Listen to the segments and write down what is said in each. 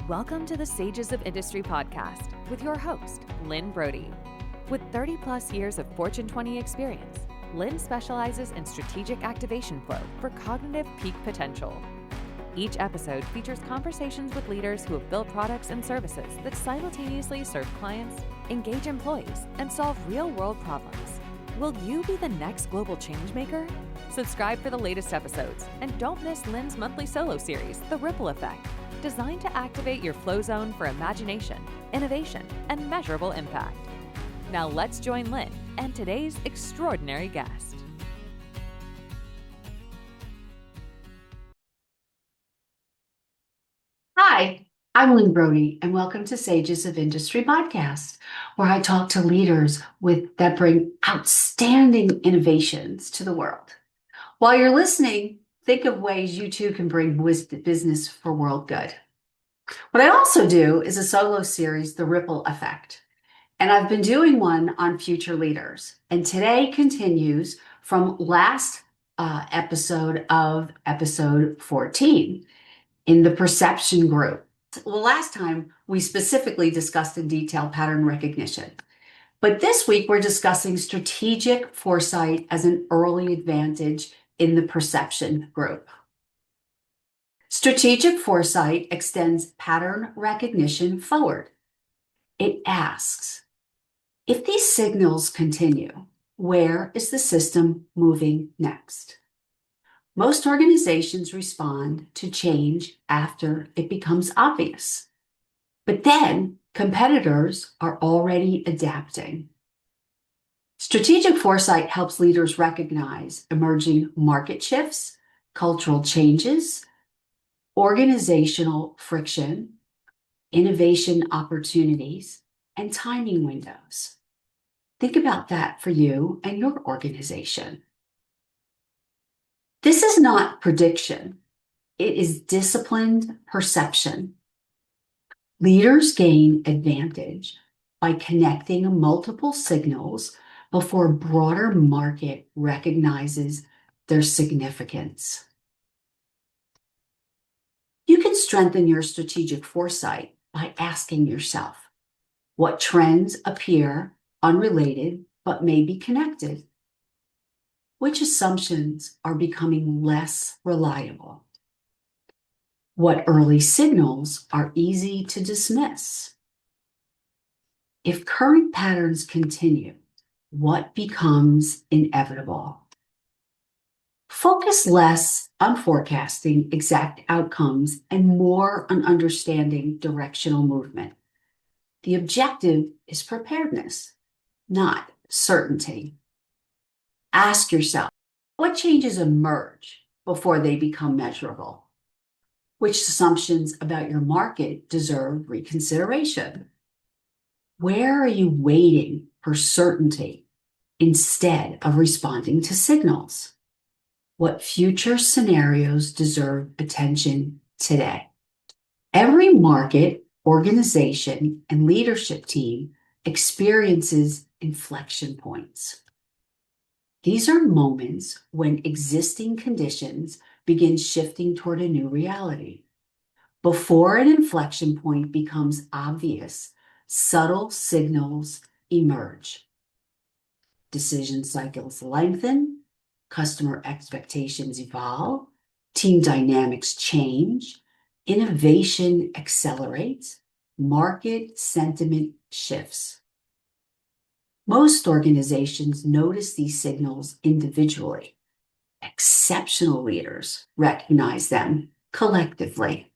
Welcome to the Sages of Industry podcast with your host, Lynne Brodie. With 30 plus years of Fortune 20 experience, Lynne specializes in strategic activation flow for cognitive peak potential. Each episode features conversations with leaders who have built products and services that simultaneously serve clients, engage employees, and solve real-world problems. Will you be the next global change maker? Subscribe for the latest episodes, and don't miss Lynne's monthly solo series, The Ripple Effect, designed to activate your flow zone for imagination, innovation, and measurable impact. Now let's join Lynne and today's extraordinary guest. Hi, I'm Lynne Brodie, and welcome to Sages of Industry podcast, where I talk to leaders that bring outstanding innovations to the world. While you're listening, think of ways you too can bring business for world good. What I also do is a solo series, The Ripple Effect, and I've been doing one on future leaders. And today continues from last episode of episode 14 in the perception group. Well, last time we specifically discussed in detail pattern recognition. But this week we're discussing strategic foresight as an early advantage in the perception group. Strategic foresight extends pattern recognition forward. It asks, if these signals continue, where is the system moving next? Most organizations respond to change after it becomes obvious. But then competitors are already adapting. Strategic foresight helps leaders recognize emerging market shifts, cultural changes, organizational friction, innovation opportunities, and timing windows. Think about that for you and your organization. This is not prediction. It is disciplined perception. Leaders gain advantage by connecting multiple signals before broader market recognizes their significance. You can strengthen your strategic foresight by asking yourself, what trends appear unrelated but may be connected? Which assumptions are becoming less reliable? What early signals are easy to dismiss? If current patterns continue, what becomes inevitable? Focus less on forecasting exact outcomes and more on understanding directional movement. The objective is preparedness, not certainty. Ask yourself, what changes emerge before they become measurable? Which assumptions about your market deserve reconsideration? Where are you waiting for certainty instead of responding to signals? What future scenarios deserve attention today? Every market, organization, and leadership team experiences inflection points. These are moments when existing conditions begin shifting toward a new reality. Before an inflection point becomes obvious, subtle signals emerge. Decision cycles lengthen, customer expectations evolve, team dynamics change, innovation accelerates, market sentiment shifts. Most organizations notice these signals individually. Exceptional leaders recognize them collectively.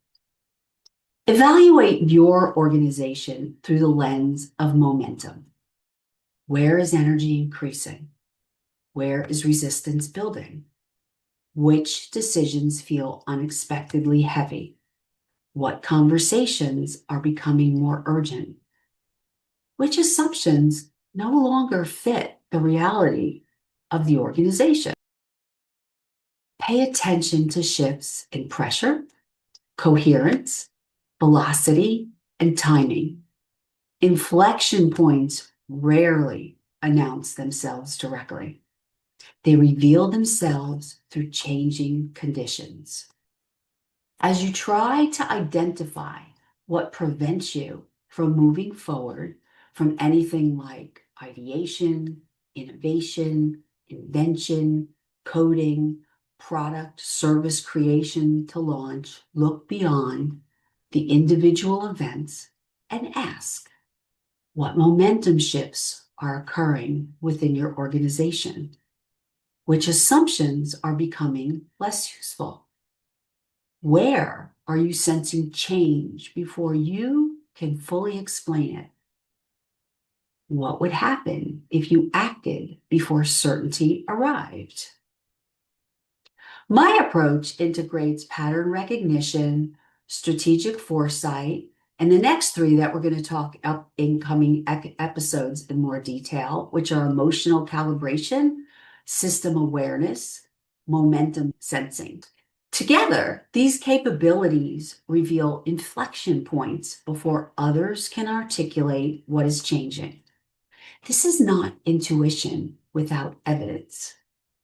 Evaluate your organization through the lens of momentum. Where is energy increasing? Where is resistance building? Which decisions feel unexpectedly heavy? What conversations are becoming more urgent? Which assumptions no longer fit the reality of the organization? Pay attention to shifts in pressure, coherence, velocity, and timing. Inflection points rarely announce themselves directly. They reveal themselves through changing conditions. As you try to identify what prevents you from moving forward from anything like ideation, innovation, invention, coding, product, service creation to launch. Look beyond the individual events and ask, what momentum shifts are occurring within your organization? Which assumptions are becoming less useful? Where are you sensing change before you can fully explain it? What would happen if you acted before certainty arrived? My approach integrates pattern recognition, strategic foresight, and the next three that we're going to talk up in coming episodes in more detail, which are emotional calibration, system awareness, momentum sensing. Together, these capabilities reveal inflection points before others can articulate what is changing. This is not intuition without evidence.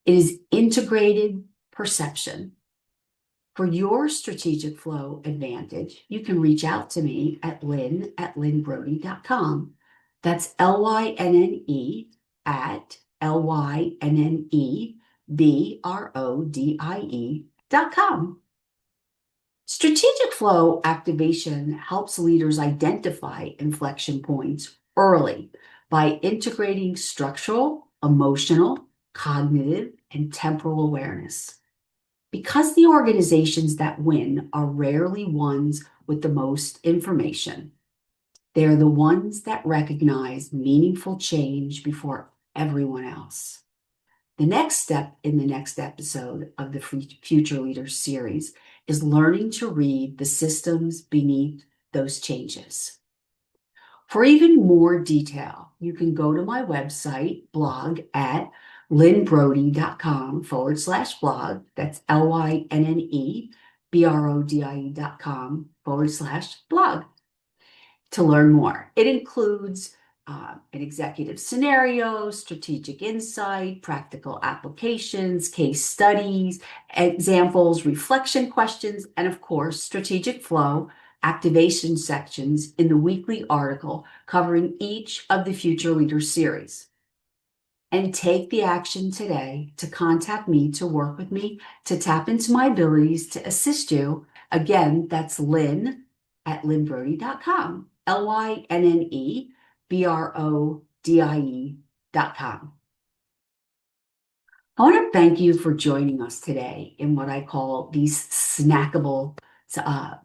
It is integrated perception. For your strategic flow advantage, you can reach out to me at lynne@lynnebrodie.com. That's LYNNE at LYNNEBRODIE.com. Strategic flow activation helps leaders identify inflection points early by integrating structural, emotional, cognitive, and temporal awareness. Because the organizations that win are rarely ones with the most information, they are the ones that recognize meaningful change before everyone else. The next step in the next episode of the Future Leaders series is learning to read the systems beneath those changes. For even more detail, you can go to my website blog at lynnebrodie.com/blog. That's LYNNEBRODIE.com/blog to learn more. It includes an executive scenario, strategic insight, practical applications, case studies, examples, reflection questions, and of course, strategic flow activation sections in the weekly article covering each of the Future Leaders series. And take the action today to contact me to work with me to tap into my abilities to assist you. Again, that's Lynne@lynnebrodie.com, LYNNEBRODIE.com. I want to thank you for joining us today in what I call these snackable,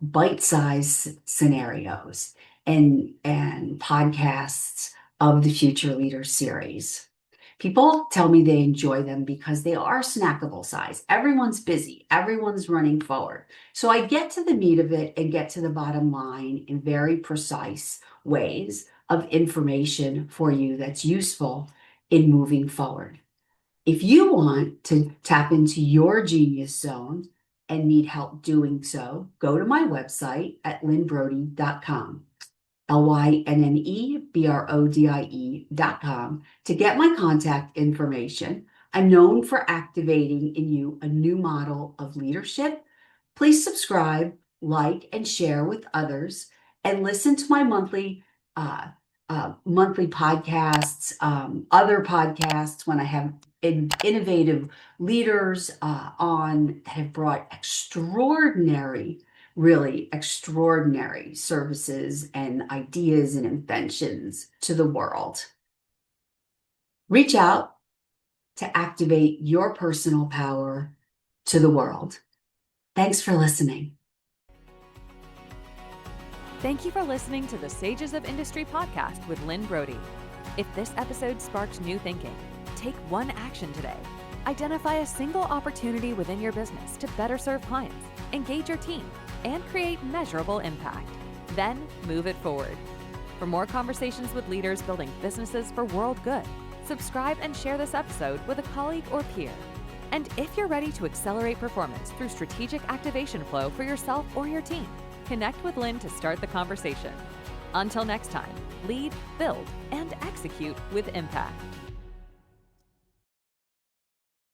bite-sized scenarios and podcasts of the Future Leaders series. People tell me they enjoy them because they are snackable size. Everyone's busy. Everyone's running forward. So I get to the meat of it and get to the bottom line in very precise ways of information for you that's useful in moving forward. If you want to tap into your genius zone and need help doing so, go to my website at lynnebrodie.com. LYNNEBRODIE.com to get my contact information. I'm known for activating in you a new model of leadership. Please subscribe, like, and share with others, and listen to my monthly podcasts, other podcasts when I have innovative leaders on that have brought really extraordinary services and ideas and inventions to the world. Reach out to activate your personal power to the world. Thanks for listening. Thank you for listening to the Sages of Industry podcast with Lynne Brodie. If this episode sparked new thinking, take one action today. Identify a single opportunity within your business to better serve clients, engage your team, and create measurable impact. Then move it forward. For more conversations with leaders building businesses for world good, subscribe and share this episode with a colleague or peer. And if you're ready to accelerate performance through strategic activation flow for yourself or your team, connect with Lynne to start the conversation. Until next time, lead, build, and execute with impact.